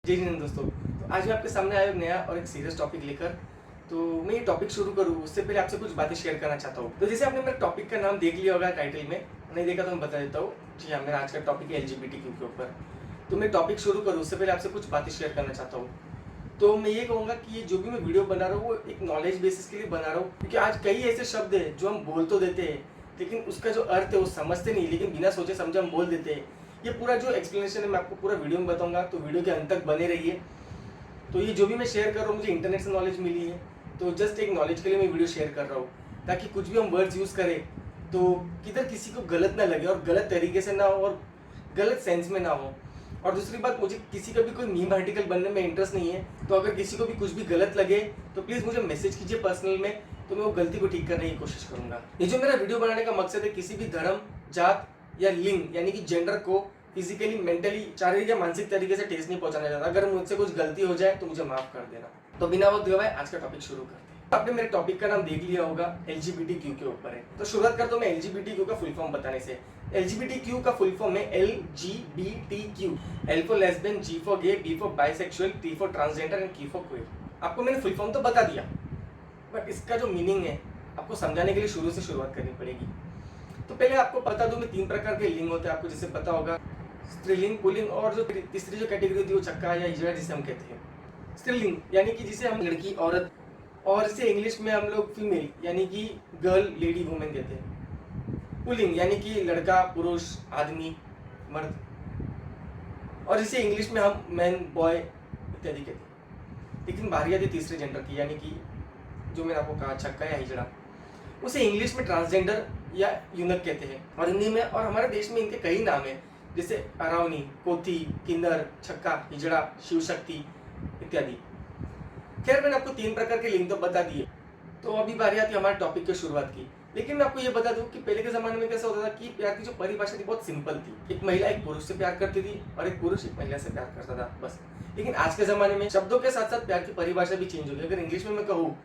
जय हिंद दोस्तों। तो आज मैं आपके सामने आया हूँ नया और एक सीरियस टॉपिक लेकर। तो मैं ये टॉपिक शुरू करूँ उससे पहले आपसे कुछ बातें शेयर करना चाहता हूँ। तो जैसे आपने मेरे टॉपिक का नाम देख लिया होगा टाइटल में, नहीं देखा तो मैं बता देता हूँ। जी हाँ, मेरा आज का टॉपिक है LGBTQ के ऊपर। तो मैं टॉपिक शुरू करूँ उससे पहले आपसे कुछ बातें शेयर करना चाहता हूँ। तो मैं ये कहूँगा कि ये जो भी मैं वीडियो बना रहा हूँ वो एक नॉलेज बेसिस के लिए बना रहा हूँ, क्योंकि आज कई ऐसे शब्द हैं जो हम बोल तो देते हैं लेकिन उसका जो अर्थ है वो समझते नहीं, लेकिन बिना सोचे समझे हम बोल देते हैं। ये पूरा जो एक्सप्लेनेशन है मैं आपको पूरा वीडियो में बताऊंगा, तो वीडियो के अंत तक बने रहिए। तो ये जो भी मैं शेयर कर रहा हूँ मुझे इंटरनेट से नॉलेज मिली है, तो जस्ट एक नॉलेज के लिए मैं वीडियो शेयर कर रहा हूँ, ताकि कुछ भी हम वर्ड्स यूज़ करें तो किधर किसी को गलत ना लगे और गलत तरीके से ना हो और गलत सेंस में ना हो। और दूसरी बात, मुझे किसी का भी कोई मीम आर्टिकल बनने में इंटरेस्ट नहीं है, तो अगर किसी को भी कुछ भी गलत लगे तो प्लीज़ मुझे मैसेज कीजिए पर्सनल में, तो मैं वो गलती को ठीक करने की कोशिश करूंगा। ये जो मेरा वीडियो बनाने का मकसद है, किसी भी धर्म, जात या लिंग यानी कि जेंडर को फिजिकली, मेंटली, शारीरिक या मानसिक तरीके से ठेस नहीं पहुंचाना चाहता। अगर मुझसे कुछ गलती हो जाए तो मुझे माफ कर देना। तो बिना वक्त दिए आज का टॉपिक शुरू करते हैं। आपने मेरे टॉपिक का नाम देख लिया होगा, LGBTQ के ऊपर है। तो शुरुआत करता हूं मैं LGBTQ का फुल फॉर्म बताने से। LGBTQ का फुल फॉर्म है LGBTQ। L for lesbian, G for gay, B for bisexual, T for transgender and Q for queer. आपको मैंने फुल फॉर्म तो बता दिया, बट इसका जो मीनिंग है आपको समझाने के लिए शुरू से शुरुआत करनी पड़ेगी। तो पहले आपको बता दूं मैं 3 प्रकार के लिंग होते हैं, आपको जैसे पता होगा, स्त्रीलिंग, पुल्लिंग और जो तीसरी जो कैटेगरी होती है वो चक्का या हिजड़ा जिसे हम कहते हैं। स्त्रीलिंग यानी कि जिसे हम लड़की, औरत, और इसे इंग्लिश में हम लोग फीमेल यानी कि गर्ल, लेडी, वुमेन कहते हैं। पुल्लिंग यानी कि लड़का, पुरुष, आदमी, मर्द, और इसे इंग्लिश में हम मैन, बॉय इत्यादि कहते हैं। लेकिन बारी आती तीसरे जेंडर की, यानी कि जो मैंने आपको कहा चक्का या हिजड़ा, उसे इंग्लिश में ट्रांसजेंडर या यूनक कहते हैं। और हिंदी में और हमारे देश में इनके कई नाम हैं, जैसे अरावनी, कोती, किन्नर, छक्का, हिजड़ा, शिव शक्ति इत्यादि। खैर, मैंने आपको 3 प्रकार के लिंग तो बता दिए। तो अभी बारी आती है हमारे टॉपिक की शुरुआत की। लेकिन मैं आपको ये बता दूं कि पहले के जमाने में कैसा होता था कि प्यार की जो परिभाषा थी बहुत सिंपल थी। एक महिला एक पुरुष से प्यार करती थी और एक पुरुष एक महिला से प्यार करता था, बस। लेकिन आज के जमाने में शब्दों के साथ साथ प्यार की परिभाषा भी चेंज हो गई। अगर इंग्लिश में मैं कहूँ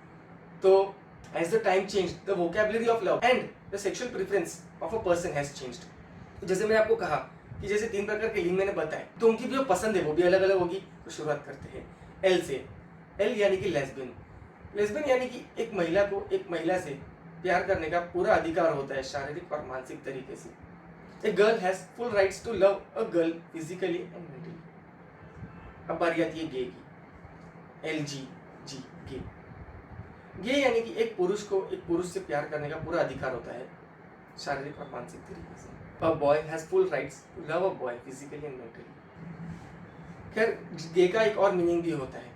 तो as the time change the vocabulary of love and the sexual preference of a person has changed. जैसे मैंने आपको कहा कि जैसे 3 प्रकार के लिंग मैंने बताए, तो उनकी भी जो पसंद है वो भी अलग अलग होगी। तो शुरुआत करते हैं एल से। एल यानी कि लेस्बियन। लेस्बियन यानी कि एक महिला को एक महिला से प्यार करने का पूरा अधिकार होता है, शारीरिक और मानसिक तरीके से। A girl has full rights to love a girl physically and mentally. अब बारी आती है गे की। LG गे। गे यानी कि एक पुरुष को एक पुरुष से प्यार करने का पूरा अधिकार होता है, शारीरिक और मानसिक तरीके से। A boy has full rights to love a boy physically and mentally। खैर, गे का एक और मीनिंग भी होता है,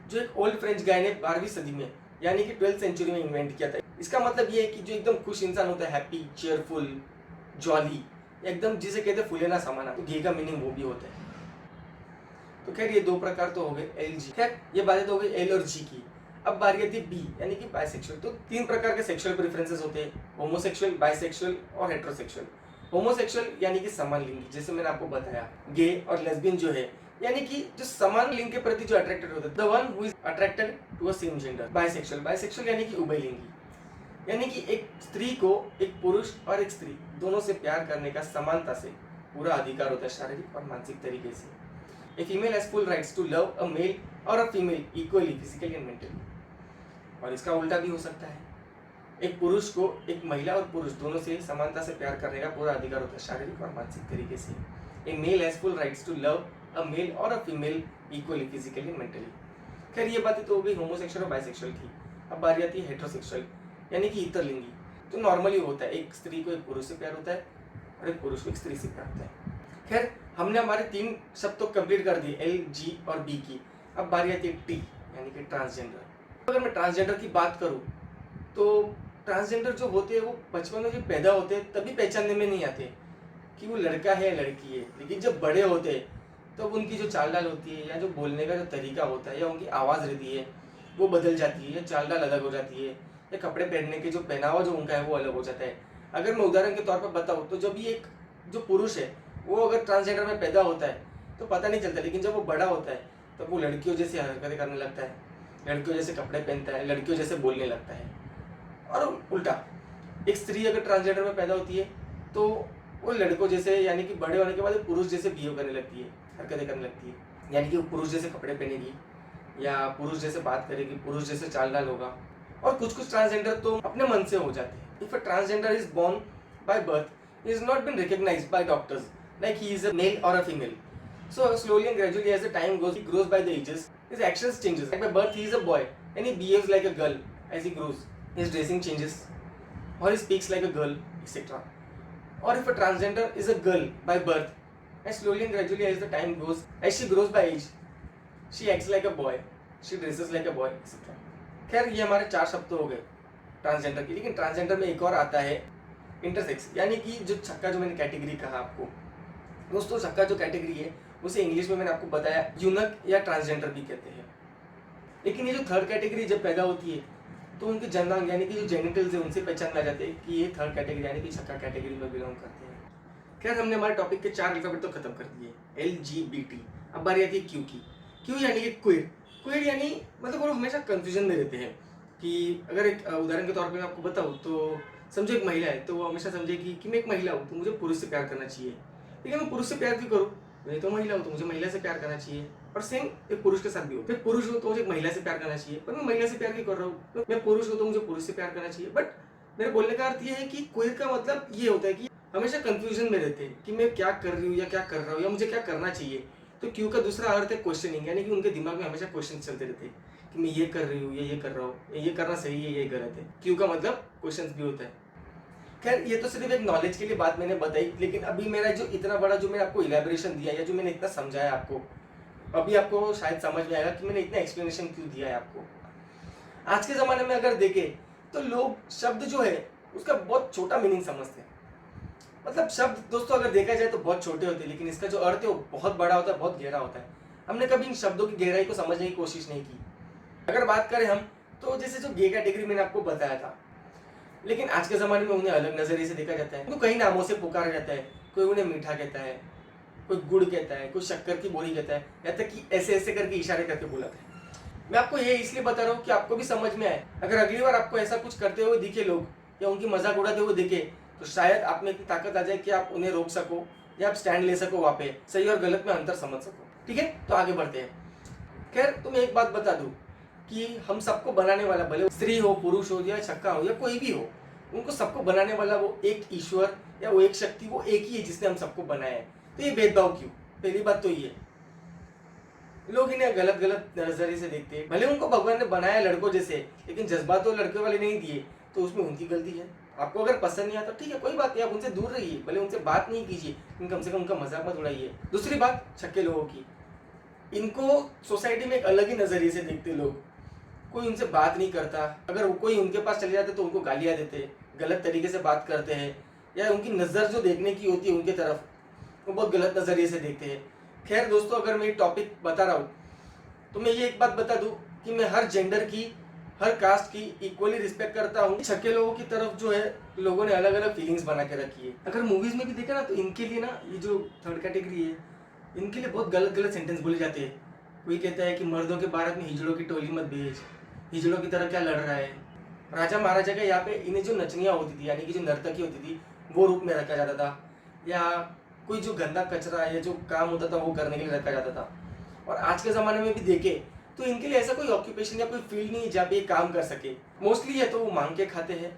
जो एक ओल्ड फ्रेंच गाय ने 12वीं सदी में यानी कि 12th सेंचुरी में इन्वेंट किया था। इसका मतलब ये है कि जो एकदम खुश इंसान होता है, हैप्पी, चेयरफुल, जॉली, एकदम जिसे कहते हैं फूले ना समाना, तो गे का मीनिंग वो भी होता है। तो खैर, ये 2 प्रकार तो हो गए LG। खैर, ये बातें तो हो गई L और G की। अब बारी आती है B यानी कि बाइसेक्सुअल। तो 3 प्रकार के सेक्सुअल प्रेफरेंसेस होते हैं, होमोसेक्सुअल, बाइसेक्सुअल और हेटेरोसेक्सुअल। होमोसेक्सुअल यानी कि समान लिंगी, जैसे मैंने आपको बताया। गे और लेस्बियन जो है यानी कि जो समान लिंग के प्रति जो अट्रैक्टेड होता है, the one who is attracted to a same gender. Bisexual. Bisexual यानी कि उभयलिंगी, यानी कि एक स्त्री को एक पुरुष और एक स्त्री दोनों से प्यार करने का समानता से पूरा अधिकार होता है, शारीरिक और मानसिक तरीके से। A female has full rights to love a male और a female equally physically and mentally. और इसका उल्टा भी हो सकता है, एक पुरुष को एक महिला और पुरुष दोनों से समानता से प्यार करने का पूरा अधिकार होता है, शारीरिक और मानसिक तरीके से। A male has full rights to love a male और a female equally physically and mentally. खैर, ये बातें तो हो गई होमोसेक्सुअल और बाइसेक्सुअल की। अब बारी आती है हेटेरोसेक्सुअल यानी कि इतरलिंगी। तो नॉर्मली होता है, एक स्त्री को एक पुरुष से प्यार होता है और एक पुरुष को एक स्त्री से प्यार होता है। खैर, हमने हमारे 3 शब्द तो कंप्लीट कर दिए, L, G और B की। अब बारी आती है T यानी कि ट्रांसजेंडर। अगर मैं ट्रांसजेंडर की बात करूँ तो ट्रांसजेंडर जो होते हैं वो बचपन में जब पैदा होते हैं तभी पहचानने में नहीं आते कि वो लड़का है या लड़की है, लेकिन जब बड़े होते हैं तो उनकी जो चाल डाल होती है या जो बोलने का जो तरीका होता है या उनकी आवाज़ रहती है वो बदल जाती है, या चाल डाल अलग हो जाती है, या कपड़े पहनने के जो पहनावा जो उनका है वो अलग हो जाता है। अगर मैं उदाहरण के तौर पर बताऊँ तो जब ये एक जो पुरुष है वो अगर ट्रांसजेंडर में पैदा होता है तो पता नहीं चलता, लेकिन जब वो बड़ा होता है तब वो लड़कियों जैसी हरकतें करने लगता है, लड़कियों जैसे कपड़े पहनता है, लड़कियों जैसे बोलने लगता है। और उल्टा, एक स्त्री अगर ट्रांसजेंडर में पैदा होती है तो वो लड़कों जैसे यानी कि बड़े होने के बाद पुरुष जैसे बिहेव करने लगती है, हरकतें करने लगती है। यानी कि वो पुरुष जैसे कपड़े पहनेगी या पुरुष जैसे बात करेगी, पुरुष जैसे चाल ढाल होगा। और कुछ कुछ ट्रांसजेंडर तो अपने मन से हो जाते हैं। If a transgender is born by birth, he is not been recognized by doctors like he is a male or a female. So slowly and gradually as the time goes, he grows by the ages, his actions changes. Like by birth he is a boy and he behaves like a girl as he grows. His dressing changes or he speaks like a girl, etc. Or if a transgender is a girl by birth, and slowly and gradually as the time goes, as she grows by age, she acts like a boy, she dresses like a boy, etc. खैर ये हमारे 4 शब्द हो गए transgender की। लेकिन transgender में एक और आता है इंटरसेक्स, यानी कि जो छक्का, जो मैंने कैटेगरी कहा आपको दोस्तों, छक्का जो कैटेगरी है उसे इंग्लिश में मैंने आपको बताया यूनक या ट्रांसजेंडर भी कहते हैं। लेकिन ये जो थर्ड कैटेगरी जब पैदा होती है तो उनके जनांग यानी कि जो जेनिटल्स है उनसे पहचान में आ जाते हैं कि ये थर्ड कैटेगरी यानी कि छक्का कैटेगरी में बिलोंग करते हैं। खैर हमने हमारे टॉपिक के 4 अल्फाबेट तो खत्म कर दिए, LGBT। अब बारी आती है क्यू की। क्यू यानी कि क्वेर। क्वेर यानी मतलब वो हमेशा कंफ्यूजन में रहते हैं कि अगर एक उदाहरण के तौर पे मैं आपको बताऊँ तो समझो एक महिला है तो वो हमेशा समझेगी कि मैं एक महिला हूँ तो मुझे पुरुष से प्यार करना चाहिए, लेकिन मैं पुरुष से प्यार क्यों करूँ, मैं तो महिला हूँ तो मुझे महिला से प्यार करना चाहिए। और सेम एक पुरुष के साथ भी हो, मैं पुरुष हूँ तो मुझे एक महिला से प्यार करना चाहिए, पर मैं महिला से प्यार क्यों कर रहा हूँ, मैं पुरुष हूँ तो मुझे पुरुष से प्यार करना चाहिए। बट मेरे बोलने का अर्थ ये है कि क्वेर का मतलब ये होता है कि हमेशा कंफ्यूजन में रहते हैं कि मैं क्या कर रही हूँ या क्या कर रहा हूँ या मुझे क्या करना चाहिए। तो क्यू का दूसरा अर्थ है क्वेश्चनिंग, यानी कि उनके दिमाग में हमेशा क्वेश्चन चलते रहते हैं कि मैं ये कर रही हूँ ये कर रहा हूँ, ये करना सही है ये गलत है। क्यू का मतलब क्वेश्चन भी होता है। खैर ये तो सिर्फ एक नॉलेज के लिए बात मैंने बताई, लेकिन अभी मेरा जो इतना बड़ा जो मैंने आपको इलेबोरेशन दिया या जो मैंने इतना समझाया आपको, अभी आपको शायद समझ में आएगा कि मैंने इतना एक्सप्लेनेशन क्यों दिया है आपको। आज के ज़माने में अगर देखें तो लोग शब्द जो है उसका बहुत छोटा मीनिंग समझते हैं। मतलब शब्द दोस्तों अगर देखा जाए तो बहुत छोटे होते हैं, लेकिन इसका जो अर्थ है वो बहुत बड़ा होता है, बहुत गहरा होता है। हमने कभी इन शब्दों की गहराई को समझने की कोशिश नहीं की। अगर बात करें हम तो जैसे जो गे कैटेगरी मैंने आपको बताया था, लेकिन आज के ज़माने में उन्हें अलग नज़रिए से देखा जाता है। तो कई नामों से पुकारा जाता है, कोई उन्हें मीठा कहता है, कोई गुड़ कहता है, कोई शक्कर की बोरी कहता है, या तक कि ऐसे ऐसे करके इशारे करके बुलाता है। मैं आपको ये इसलिए बता रहा हूँ कि आपको भी समझ में आए। अगर अगली बार आपको ऐसा कुछ करते हुए दिखे लोग या उनकी मजाक उड़ाते हुए दिखे तो शायद आप में इतनी ताकत आ जाए कि आप उन्हें रोक सको या आप स्टैंड ले सको, वहाँ पे सही और गलत में अंतर समझ सको। ठीक है, तो आगे बढ़ते हैं। खैर तुम्हें एक बात बता दूं कि हम सबको बनाने वाला, भले स्त्री हो पुरुष हो या छक्का हो या कोई भी हो, उनको सबको बनाने वाला वो एक ईश्वर या वो एक शक्ति, वो एक ही है जिसने हम सबको बनाया है। तो ये भेदभाव क्यों? पहली बात तो ये लोग इन्हें गलत गलत नजरिए से देखते हैं। भले उनको भगवान ने बनाया लड़कों जैसे, लेकिन जज्बात तो लड़के वाले नहीं दिए, तो उसमें उनकी गलती है। आपको अगर पसंद नहीं आता ठीक है, कोई बात नहीं, आप उनसे दूर रहिए, भले उनसे बात नहीं कीजिए, लेकिन कम से कम उनका मजाक मत उड़ाइए। दूसरी बात छक्के लोगों की, इनको सोसाइटी में एक अलग ही नजरिए से देखते लोग। कोई उनसे बात नहीं करता, अगर कोई उनके पास चले जाते तो उनको गालियाँ देते, गलत तरीके से बात करते हैं, या उनकी नज़र जो देखने की होती है उनके तरफ वो बहुत गलत नज़रिए से देखते हैं। खैर दोस्तों, अगर मैं ये टॉपिक बता रहा हूँ तो मैं ये एक बात बता दूँ कि मैं हर जेंडर की, हर कास्ट की इक्वली रिस्पेक्ट करता हूँ। छक्के लोगों की तरफ जो है लोगों ने अलग अलग फीलिंग्स बना के रखी है। अगर मूवीज़ में भी देखा ना तो इनके लिए ना, ये जो थर्ड कैटेगरी है इनके लिए बहुत गलत गलत सेंटेंस बोले जाते हैं। कोई कहता है कि मर्दों के बारात में हिजड़ों की टोली मत भेज, हिजड़ों की तरह क्या लड़ रहा है। राजा महाराजा का यहाँ पे इन्हें जो नचनियाँ होती थी यानी कि जो नर्तकी होती थी वो रूप में रखा जाता था, या कोई जो गंदा कचरा या जो काम होता था वो करने के लिए रखा जाता था। और आज के ज़माने में भी देखे तो इनके लिए ऐसा कोई ऑक्यूपेशन या कोई फील्ड नहीं है जहाँ पे ये काम कर सके। मोस्टली या तो वो मांग के खाते हैं,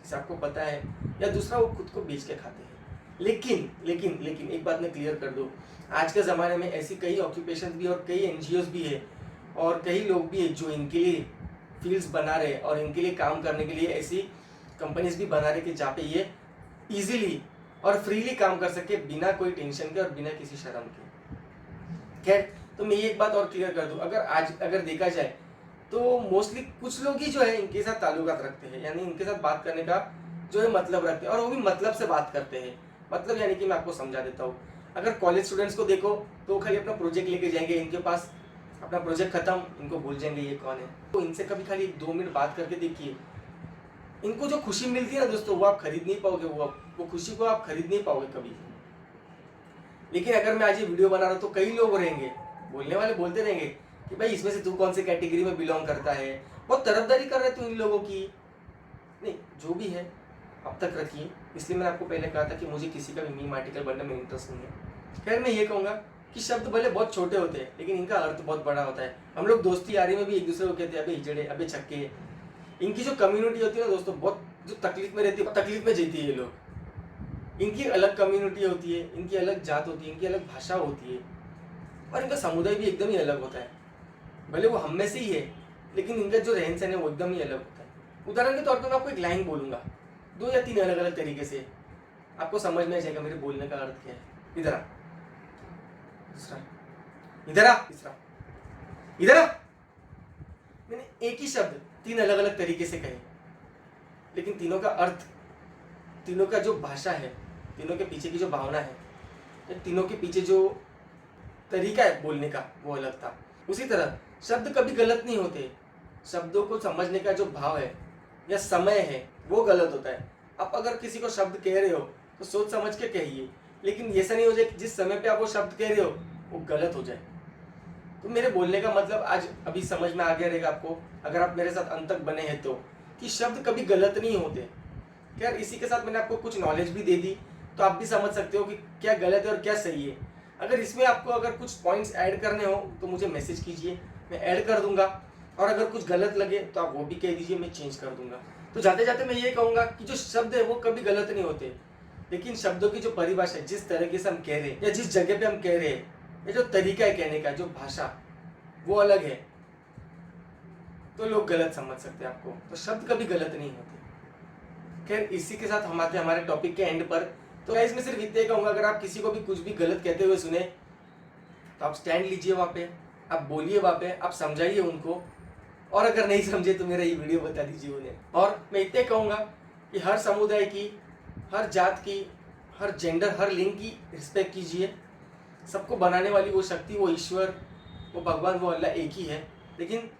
जैसे आपको पता है, या दूसरा वो खुद को बेच के खाते हैं। लेकिन लेकिन लेकिन एक बात मैं क्लियर कर दूँ, आज के ज़माने में ऐसी कई ऑक्यूपेशन भी और कई NGOs भी है और कई लोग भी है जो इनके लिए फील्ड्स बना रहे और इनके लिए काम करने के लिए ऐसी कंपनीज भी बना रहे कि जहाँ पे ये इजीली और फ्रीली काम कर सके बिना कोई टेंशन के और बिना किसी शर्म के। खैर तो मैं ये एक बात और क्लियर कर दूं, अगर देखा जाए तो मोस्टली कुछ लोग ही जो है इनके साथ ताल्लुकात रखते हैं, यानी इनके साथ बात करने का जो है मतलब रखते हैं, और वो भी मतलब से बात करते हैं। मतलब यानी कि मैं आपको समझा देता हूँ। अगर कॉलेज स्टूडेंट्स को देखो तो खाली अपना प्रोजेक्ट लेके जाएंगे, इनके पास अपना प्रोजेक्ट खत्म, इनको भूल जाएंगे ये कौन है। तो इनसे कभी खाली 2 मिनट बात करके देखिए, इनको जो खुशी मिलती है ना दोस्तों वो आप खरीद नहीं पाओगे, वो खुशी को आप खरीद नहीं पाओगे कभी। लेकिन अगर मैं आज ये वीडियो बना रहा हूँ तो कई लोग रहेंगे, बोलने वाले बोलते रहेंगे कि भाई इसमें से तू कौन सी कैटेगरी में बिलोंग करता है, बहुत तरफदारी कर रहे तू इन लोगों की। नहीं, जो भी है अब तक रखिए। इसलिए मैंने आपको पहले कहा था कि मुझे किसी का भी मीम आर्टिकल बनने में इंटरेस्ट नहीं है। खैर मैं ये कहूँगा कि शब्द भले बहुत छोटे होते हैं लेकिन इनका अर्थ बहुत बड़ा होता है। हम लोग दोस्ती यारी में भी एक दूसरे को कहते हैं अबे हिजड़े, अबे छक्के। इनकी जो कम्युनिटी होती है ना दोस्तों, बहुत जो तकलीफ में रहती है, तकलीफ में जीती है ये लोग। इनकी अलग कम्युनिटी होती है, इनकी अलग जात होती है, इनकी अलग भाषा होती है और इनका समुदाय भी एकदम ही अलग होता है। भले वो हम में से ही है लेकिन इनका जो रहन सहन है वो एकदम ही अलग होता है। उदाहरण के तौर पर मैं आपको एक लाइन बोलूंगा, 2 या 3 अलग अलग तरीके से, आपको समझ में आ जाएगा मेरे बोलने का अर्थ क्या है। इधर आ, दूसरा, इधर आ, तीसरा, इधर आ। मैंने एक ही शब्द 3 अलग अलग तरीके से कहे लेकिन तीनों का अर्थ, तीनों का जो भाषा है, तीनों के पीछे की जो भावना है, तीनों के पीछे जो तरीका है बोलने का वो अलग था। उसी तरह शब्द कभी गलत नहीं होते, शब्दों को समझने का जो भाव है या समय है वो गलत होता है। आप अगर किसी को शब्द कह रहे हो तो सोच समझ के कहिए, लेकिन ऐसा नहीं हो जाए कि जिस समय पे आप वो शब्द कह रहे हो वो गलत हो जाए। तो मेरे बोलने का मतलब आज अभी समझ में आ गया रहेगा आपको, अगर आप मेरे साथ अंत तक बने हैं तो, कि शब्द कभी गलत नहीं होते। खैर इसी के साथ मैंने आपको कुछ नॉलेज भी दे दी, तो आप भी समझ सकते हो कि क्या गलत है और क्या सही है। अगर इसमें आपको अगर कुछ पॉइंट्स ऐड करने हो तो मुझे मैसेज कीजिए, मैं ऐड कर दूंगा। और अगर कुछ गलत लगे तो आप वो भी कह दीजिए, मैं चेंज कर दूंगा। तो जाते जाते मैं ये कहूँगा कि जो शब्द है वो कभी गलत नहीं होते, लेकिन शब्दों की जो परिभाषा है, जिस तरीके से हम कह रहे हैं या जिस जगह पे हम कह रहे हैं, ये जो तरीका है कहने का, जो भाषा, वो अलग है, तो लोग गलत समझ सकते हैं आपको। तो शब्द कभी गलत नहीं होते। खैर इसी के साथ हम आते हैं हमारे टॉपिक के एंड पर। तो गाइस मैं सिर्फ इतना ही कहूँगा, अगर आप किसी को भी कुछ भी गलत कहते हुए सुने तो आप स्टैंड लीजिए वहाँ पे, आप बोलिए वहाँ पे, आप समझाइए उनको, और अगर नहीं समझे तो मेरा ये वीडियो बता दीजिए उन्हें। और मैं इतना ही कहूँगा कि हर समुदाय की, हर जात की, हर जेंडर, हर लिंग की रिस्पेक्ट कीजिए। सबको बनाने वाली वो शक्ति, वो ईश्वर, वो भगवान, वो अल्लाह एक ही है। लेकिन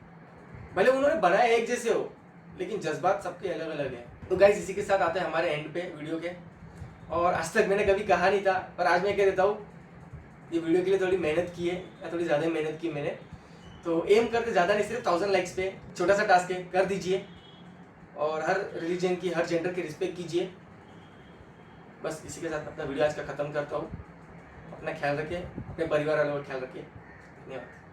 भले उन्होंने बनाया एक जैसे हो, लेकिन जज्बात सबके अलग अलग हैं। तो गाइस इसी के साथ आते हैं हमारे एंड पे वीडियो के। और आज तक मैंने कभी कहा नहीं था, पर आज मैं कह देता हूँ, ये वीडियो के लिए थोड़ी मेहनत की है, या थोड़ी ज़्यादा मेहनत की मैंने। तो एम करते ज़्यादा नहीं, सिर्फ 1000 लाइक्स पे छोटा सा टास्क है, कर दीजिए। और हर रिलीजन की, हर जेंडर की रिस्पेक्ट कीजिए। बस इसी के साथ अपना वीडियो आज का ख़त्म करता हूँ। अपना ख्याल रखिए, अपने परिवार वालों का ख्याल रखिए। धन्यवाद।